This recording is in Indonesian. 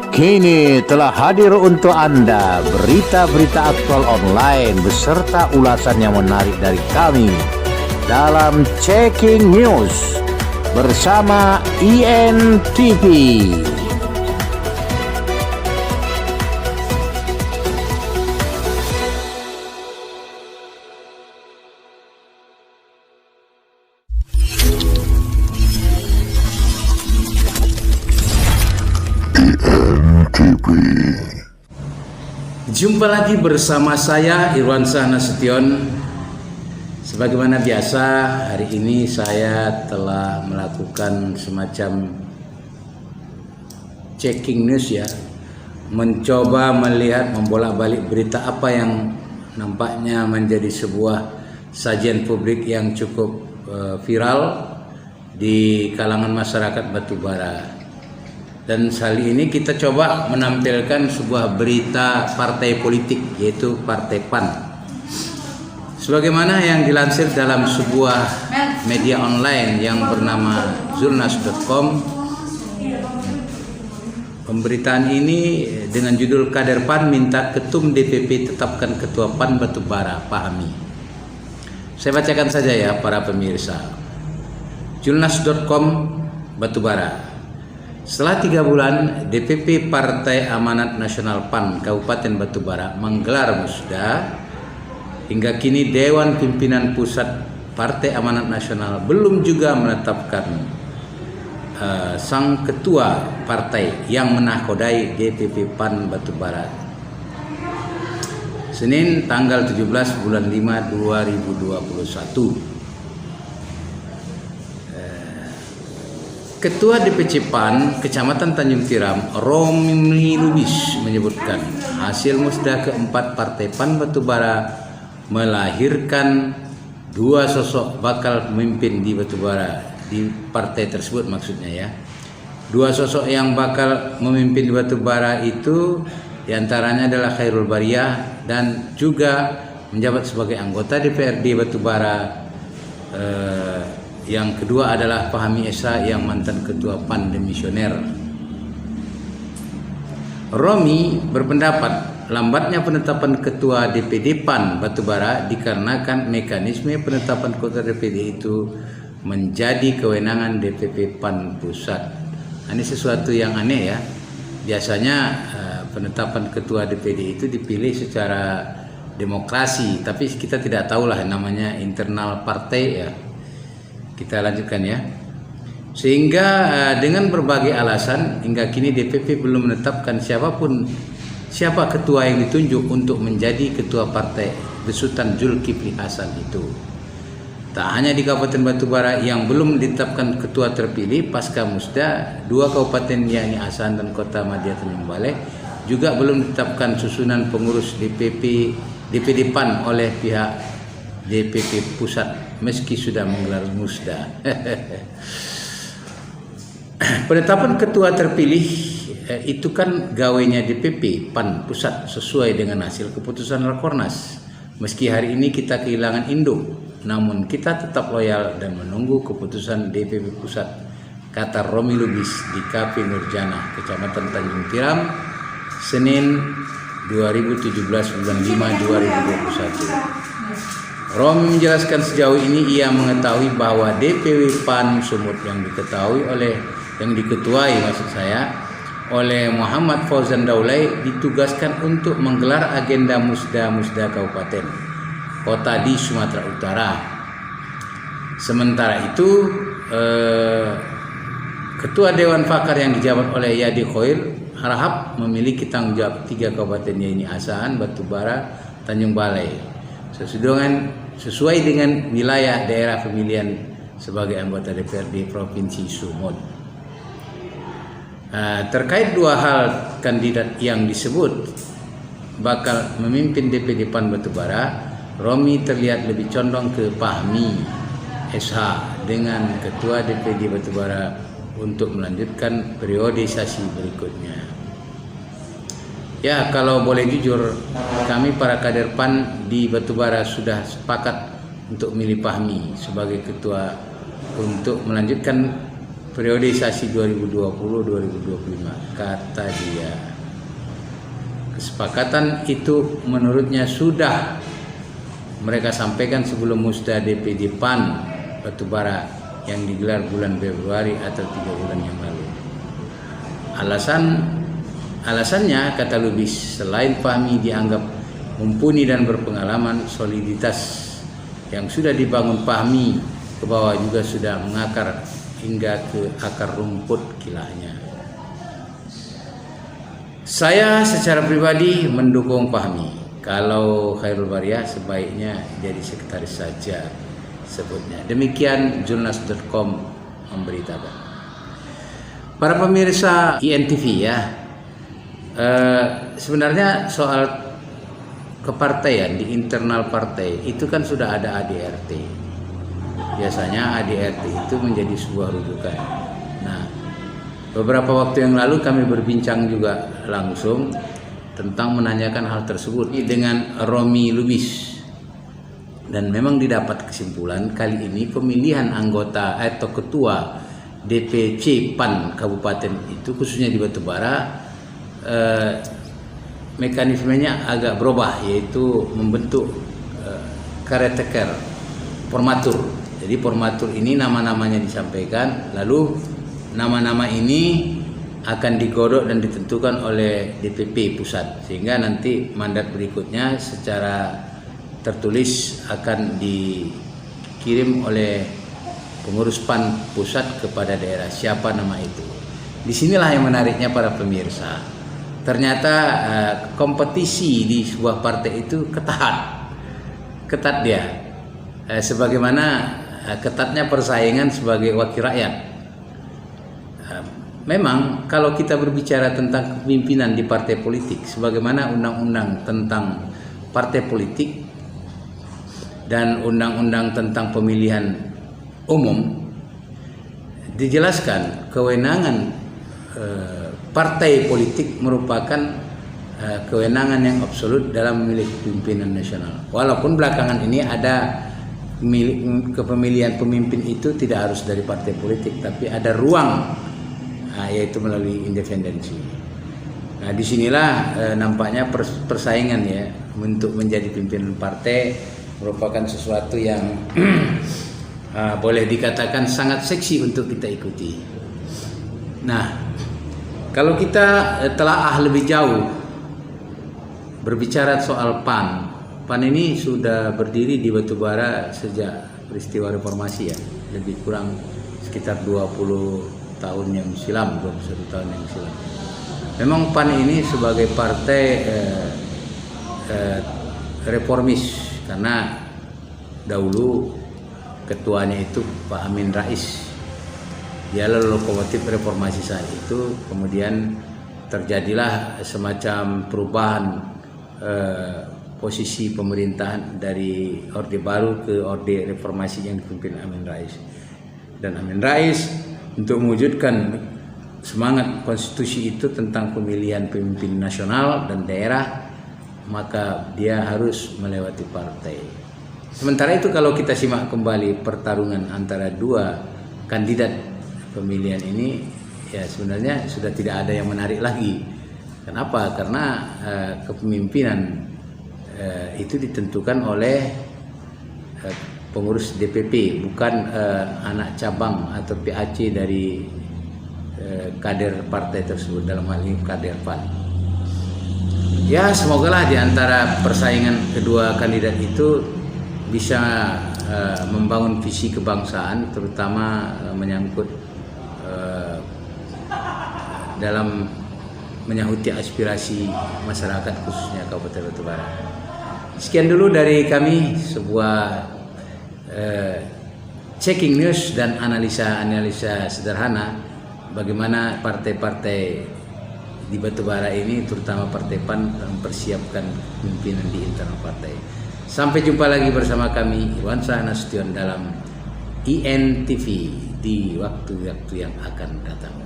Kini telah hadir untuk Anda berita-berita aktual online beserta ulasan yang menarik dari kami dalam Checking News bersama INTV. Jumpa lagi bersama saya Irwansyah Nasution. Sebagaimana biasa, hari ini saya telah melakukan semacam checking news ya, mencoba melihat membolak-balik berita apa yang nampaknya menjadi sebuah sajian publik yang cukup viral di kalangan masyarakat Batubara. Dan kali ini kita coba menampilkan sebuah berita partai politik, yaitu Partai PAN. Sebagaimana yang dilansir dalam sebuah media online yang bernama Zulnas.com, pemberitaan ini dengan judul Kader PAN minta Ketum DPP tetapkan Ketua PAN Batubara, pahami. Saya bacakan saja ya para pemirsa. Zulnas.com Batubara. Setelah 3 bulan, DPP Partai Amanat Nasional PAN Kabupaten Batubara menggelar musda. Hingga kini Dewan Pimpinan Pusat Partai Amanat Nasional belum juga menetapkan sang ketua partai yang menakodai DPP PAN Batubara. Senin tanggal 17 bulan 5 2021. Ketua DPC PAN Kecamatan Tanjung Tiram, Romi Lubis, menyebutkan hasil musda keempat Partai PAN Batubara melahirkan 2 sosok bakal pemimpin di Batubara, di partai tersebut maksudnya ya. 2 sosok yang bakal memimpin di Batubara itu diantaranya adalah Khairul Bariyah dan juga menjabat sebagai anggota DPRD Batubara. Yang kedua adalah Fahmi Esa yang mantan ketua PAN demisioner. Romi berpendapat lambatnya penetapan ketua DPD PAN Batubara dikarenakan mekanisme penetapan ketua DPD itu menjadi kewenangan DPP PAN pusat. Ini sesuatu yang aneh ya. Biasanya penetapan ketua DPD itu dipilih secara demokrasi, tapi kita tidak tahulah namanya internal partai ya. Kita lanjutkan ya. Sehingga dengan berbagai alasan hingga kini DPP belum menetapkan siapa ketua yang ditunjuk untuk menjadi ketua partai besutan Zulkifli Hasan itu. Tak hanya di Kabupaten Batubara yang belum ditetapkan ketua terpilih pasca musda, 2 kabupaten yakni Asahan dan Kota Madya Tanjung Balai juga belum ditetapkan susunan pengurus DPD PAN oleh pihak DPP pusat meski sudah menggelar musda. Penetapan ketua terpilih itu kan gawainya DPP PAN pusat sesuai dengan hasil keputusan Rakornas. Meski hari ini kita kehilangan induk, namun kita tetap loyal dan menunggu keputusan DPP pusat, kata Romi Lubis di KP Nurjana, Kecamatan Tanjung Tiram, Senin 2017 bulan 5 2021. Romi menjelaskan sejauh ini ia mengetahui bahwa DPW PAN Sumut yang diketuai oleh Muhammad Fauzan Daulay ditugaskan untuk menggelar agenda musda kabupaten kota di Sumatera Utara. Sementara itu Ketua Dewan Pakar yang dijabat oleh Yadi Khoir harap memiliki tanggung jawab 3 kabupaten yaitu Asahan, Batubara, Tanjung Balai sesuai dengan wilayah daerah pemilihan sebagai anggota DPRD Provinsi Sumut. Terkait 2 hal kandidat yang disebut bakal memimpin DPD PAN Batubara, Romi terlihat lebih condong ke Fahmi Esa dengan Ketua DPD Batubara untuk melanjutkan periodisasi berikutnya. Ya, kalau boleh jujur, kami para kader PAN di Batubara sudah sepakat untuk milih Fahmi sebagai ketua untuk melanjutkan periodisasi 2020-2025, kata dia. Kesepakatan itu menurutnya sudah mereka sampaikan sebelum musda DPD PAN Batubara yang digelar bulan Februari atau 3 bulan yang lalu. Alasannya, kata Lubis, selain Fahmi dianggap mumpuni dan berpengalaman, soliditas yang sudah dibangun Fahmi ke bawah juga sudah mengakar hingga ke akar rumput kilahnya. Saya secara pribadi mendukung Fahmi. Kalau Khairul Bariyah sebaiknya jadi sekretaris saja, sebutnya. Demikian Jurnas.com memberitakan. Para pemirsa INTV ya, sebenarnya soal kepartaian di internal partai itu kan sudah ada ADRT. Biasanya ADRT itu menjadi sebuah rujukan. Nah, beberapa waktu yang lalu kami berbincang juga langsung tentang menanyakan hal tersebut dengan Romi Lubis, dan memang didapat kesimpulan kali ini pemilihan anggota atau ketua DPC PAN Kabupaten itu khususnya di Batubara mekanismenya agak berubah, yaitu membentuk caretaker formatur. Jadi formatur ini nama-namanya disampaikan, lalu nama-nama ini akan digodok dan ditentukan oleh DPP pusat, sehingga nanti mandat berikutnya secara tertulis akan dikirim oleh pengurus PAN pusat kepada daerah siapa nama itu. Disinilah yang menariknya para pemirsa. Ternyata kompetisi di sebuah partai itu ketat dia. Sebagaimana ketatnya persaingan sebagai wakil rakyat. Memang kalau kita berbicara tentang kepemimpinan di partai politik, sebagaimana undang-undang tentang partai politik dan undang-undang tentang pemilihan umum, dijelaskan kewenangan partai politik merupakan kewenangan yang absolut dalam memilih pimpinan nasional. Walaupun belakangan ini ada kepemilihan pemimpin itu tidak harus dari partai politik, tapi ada ruang, yaitu melalui independensi. Nah, disinilah nampaknya persaingan ya untuk menjadi pimpinan partai merupakan sesuatu yang boleh dikatakan sangat seksi untuk kita ikuti. Nah, kalau kita telaah lebih jauh berbicara soal PAN ini sudah berdiri di Batubara sejak peristiwa reformasi ya, lebih kurang sekitar 20 tahun yang silam, 21 tahun yang silam. Memang PAN ini sebagai partai reformis, karena dahulu ketuanya itu Pak Amin Rais. Dia lalu lokomotif reformasi saat itu, kemudian terjadilah semacam perubahan posisi pemerintahan dari Orde Baru ke Orde Reformasi yang dipimpin Amin Rais. Dan Amin Rais untuk mewujudkan semangat konstitusi itu tentang pemilihan pemimpin nasional dan daerah, maka dia harus melewati partai. Sementara itu kalau kita simak kembali pertarungan antara dua kandidat pemilihan ini, ya sebenarnya sudah tidak ada yang menarik lagi. Kenapa? Karena kepemimpinan itu ditentukan oleh pengurus DPP, bukan anak cabang atau PAC dari kader partai tersebut, dalam hal ini kader PAN. Ya, semogalah di antara persaingan kedua kandidat itu bisa membangun visi kebangsaan, terutama menyangkut dalam menyahuti aspirasi masyarakat khususnya Kabupaten Batubara. Sekian dulu dari kami, sebuah checking news dan analisa sederhana bagaimana partai-partai di Batubara ini, terutama Partai PAN, mempersiapkan pimpinan di internal partai. Sampai jumpa lagi bersama kami, Iwan Nasution, dalam INTV di waktu-waktu yang akan datang.